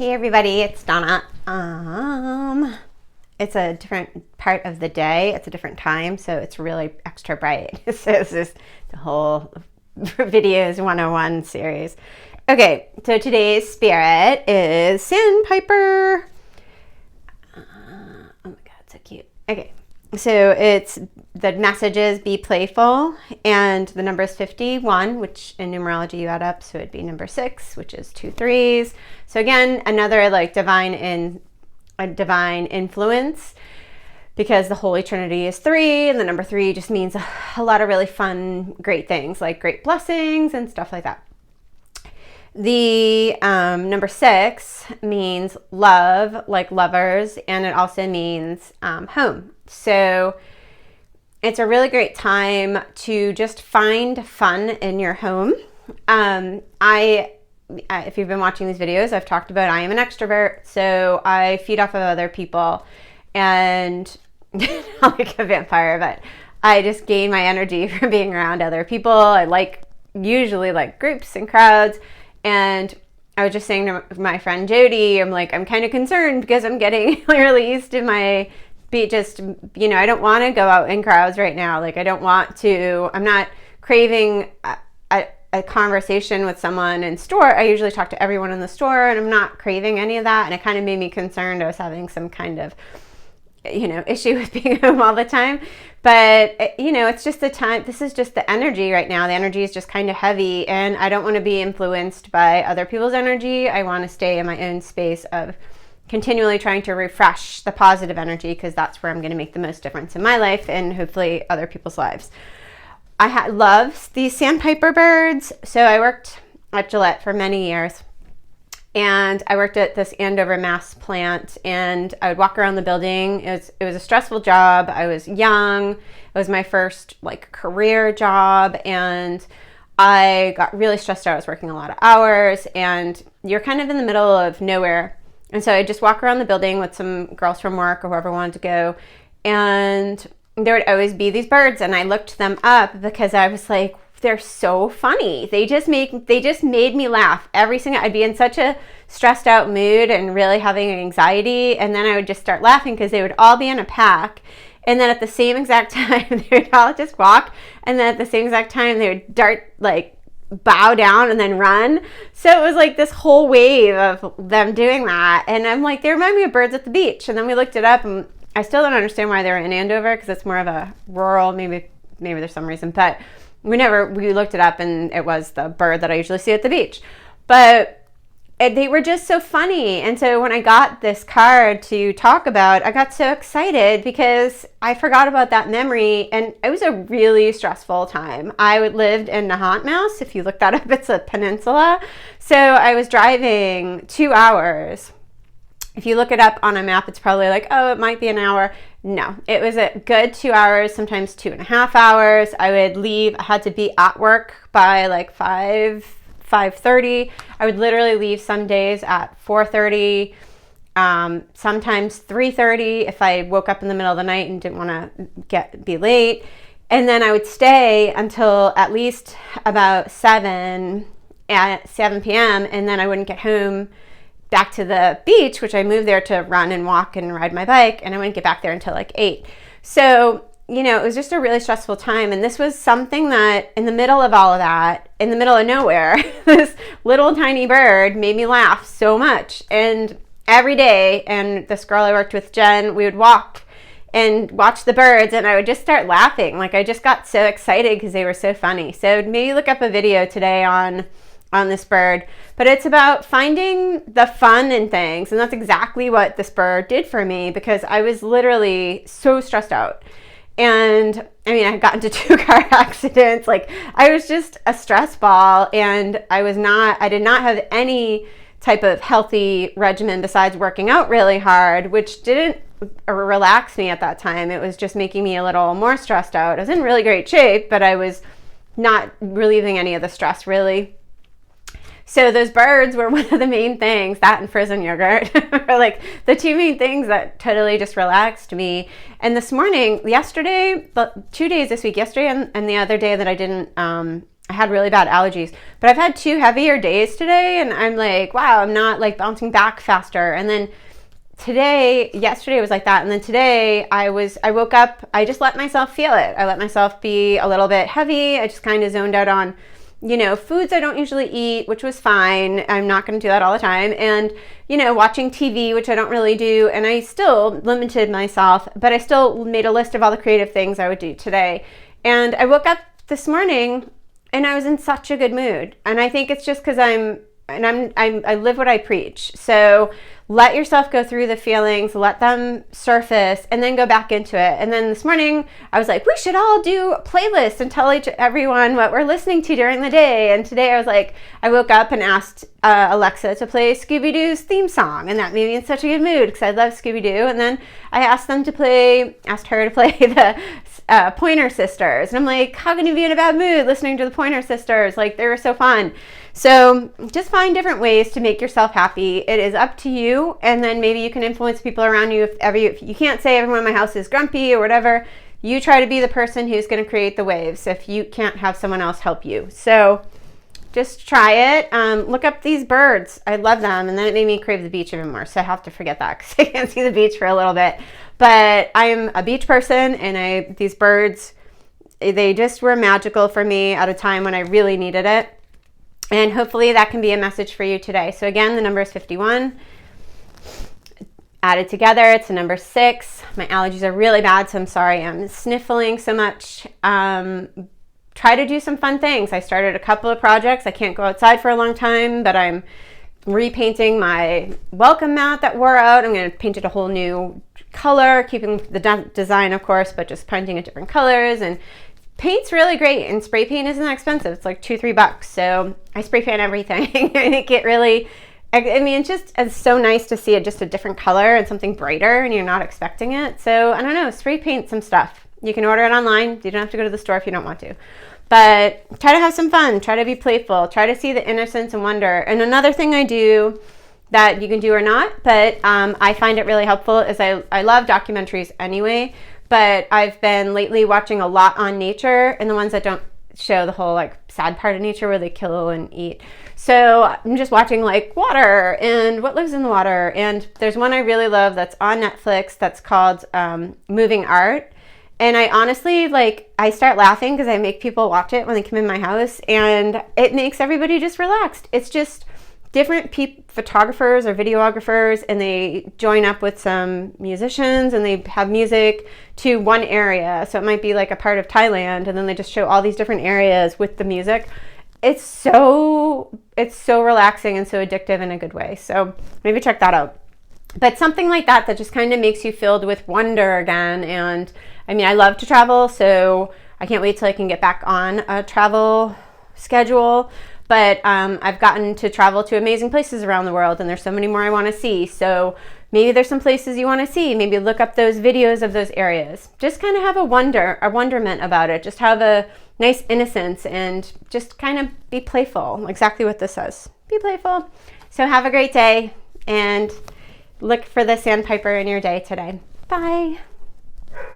Hey everybody, it's Donna. It's a different part of the day. It's a different time, so it's really extra bright. So this is the whole Videos 101 series. Okay, so today's spirit is Sandpiper. Oh my god, so cute. Okay, so it's the message is be playful, and the number is 51, which in numerology you add up, so it'd be number 6, which is 2 3s. So again, another like divine influence, because the Holy Trinity is 3, and the number 3 just means a lot of really fun, great things, like great blessings and stuff like that. The number 6 means love, like lovers, and it also means home. So it's a really great time to just find fun in your home. If you've been watching these videos, I've talked about I am an extrovert, so I feed off of other people, and not like a vampire, but I just gain my energy from being around other people. I usually like groups and crowds, and I was just saying to my friend Jody, I'm kind of concerned because I'm getting really used to my I don't want to go out in crowds right now. I'm not craving a conversation with someone in store. I usually talk to everyone in the store, and I'm not craving any of that. And it kind of made me concerned I was having some kind of, issue with being home all the time. But, it's just the time. This is just the energy right now. The energy is just kind of heavy, and I don't want to be influenced by other people's energy. I want to stay in my own space of continually trying to refresh the positive energy, because that's where I'm going to make the most difference in my life and hopefully other people's lives. I love these Sandpiper birds. So I worked at Gillette for many years, and I worked at this Andover, Mass plant, and I would walk around the building. It was a stressful job. I was young. It was my first career job, and I got really stressed out. I was working a lot of hours, and you're kind of in the middle of nowhere. And so I just walk around the building with some girls from work or whoever wanted to go, and there would always be these birds, and I looked them up because I was like, they're so funny. They just made me laugh I'd be in such a stressed out mood and really having anxiety, and then I would just start laughing because they would all be in a pack, and then at the same exact time they would all just walk, and then at the same exact time they would dart, bow down and then run. So it was this whole wave of them doing that, and I'm like, they remind me of birds at the beach. And then we looked it up, and I still don't understand why they were in Andover, because it's more of a rural, maybe there's some reason, but we looked it up, and it was the bird that I usually see at the beach. But they were just so funny. And so when I got this card to talk about, I got so excited because I forgot about that memory, and it was a really stressful time. I lived in Nahant Mouse. If you look that up, it's a peninsula. So I was driving 2 hours. If you look it up on a map, it's probably it might be an hour. No, it was a good 2 hours, sometimes 2.5 hours. I would leave. I had to be at work by 5:30. I would literally leave some days at 4:30, sometimes 3:30 if I woke up in the middle of the night and didn't want to be late. And then I would stay until at least about 7 p.m. and then I wouldn't get home back to the beach, which I moved there to run and walk and ride my bike, and I wouldn't get back there until 8. So it was just a really stressful time. And this was something that in the middle of all of that, in the middle of nowhere, this little tiny bird made me laugh so much. And every day, and this girl I worked with, Jen, we would walk and watch the birds, and I would just start laughing. I just got so excited because they were so funny. So maybe look up a video today on this bird, but it's about finding the fun in things. And that's exactly what this bird did for me, because I was literally so stressed out. And I got into 2 car accidents. I was just a stress ball, and I did not have any type of healthy regimen besides working out really hard, which didn't relax me at that time. It was just making me a little more stressed out. I was in really great shape, but I was not relieving any of the stress really. So those birds were one of the main things, that and frozen yogurt, were the 2 main things that totally just relaxed me. And yesterday, 2 days this week, yesterday and the other day that I didn't I had really bad allergies, but I've had 2 heavier days today, and I'm like, wow, I'm not like bouncing back faster. And then yesterday was like that, and then today I woke up, I just let myself feel it. I let myself be a little bit heavy. I just kind of zoned out on, foods I don't usually eat, which was fine. I'm not going to do that all the time. And, watching TV, which I don't really do. And I still limited myself, but I still made a list of all the creative things I would do today. And I woke up this morning and I was in such a good mood. And I think it's just because I live what I preach. So let yourself go through the feelings, let them surface, and then go back into it. And then this morning, I was like, we should all do a playlist and tell everyone what we're listening to during the day. And today I was like, I woke up and asked Alexa to play Scooby-Doo's theme song. And that made me in such a good mood because I love Scooby-Doo. And then I asked her to play the Pointer Sisters. And I'm like, how can you be in a bad mood listening to the Pointer Sisters? Like, they were so fun. So just find different ways to make yourself happy. It is up to you. And then maybe you can influence people around you. If you can't say everyone in my house is grumpy or whatever, you try to be the person who's going to create the waves if you can't have someone else help you. So just try it. Look up these birds. I love them. And then it made me crave the beach even more. So I have to forget that because I can't see the beach for a little bit. But I'm a beach person, and these birds, they just were magical for me at a time when I really needed it. And hopefully that can be a message for you today. So again, the number is 51. Added together, it's the number 6. My allergies are really bad, so I'm sorry I'm sniffling so much. Try to do some fun things. I started a couple of projects. I can't go outside for a long time, but I'm repainting my welcome mat that wore out. I'm going to paint it a whole new color, keeping the design, of course, but just painting it different colors. And paint's really great, and spray paint isn't that expensive. It's like $2-3. So I spray paint everything. I think it really, it's so nice to see just a different color and something brighter, and you're not expecting it. So I don't know, spray paint some stuff. You can order it online. You don't have to go to the store if you don't want to. But try to have some fun. Try to be playful. Try to see the innocence and wonder. And another thing I do that you can do or not, but I find it really helpful is I love documentaries anyway. But I've been lately watching a lot on nature, and the ones that don't show the whole like sad part of nature where they kill and eat. So I'm just watching like water and what lives in the water. And there's one I really love that's on Netflix that's called Moving Art. And I honestly, I start laughing because I make people watch it when they come in my house, and it makes everybody just relaxed. It's just different photographers or videographers, and they join up with some musicians, and they have music to one area. So it might be like a part of Thailand, and then they just show all these different areas with the music. It's so relaxing and so addictive in a good way. So maybe check that out. But something like that just kind of makes you filled with wonder again. And I love to travel, so I can't wait till I can get back on a travel schedule. But I've gotten to travel to amazing places around the world, and there's so many more I want to see. So maybe there's some places you want to see. Maybe look up those videos of those areas. Just kind of have a wonderment about it. Just have a nice innocence and just kind of be playful. Exactly what this says. Be playful. So have a great day, and look for the Sandpiper in your day today. Bye.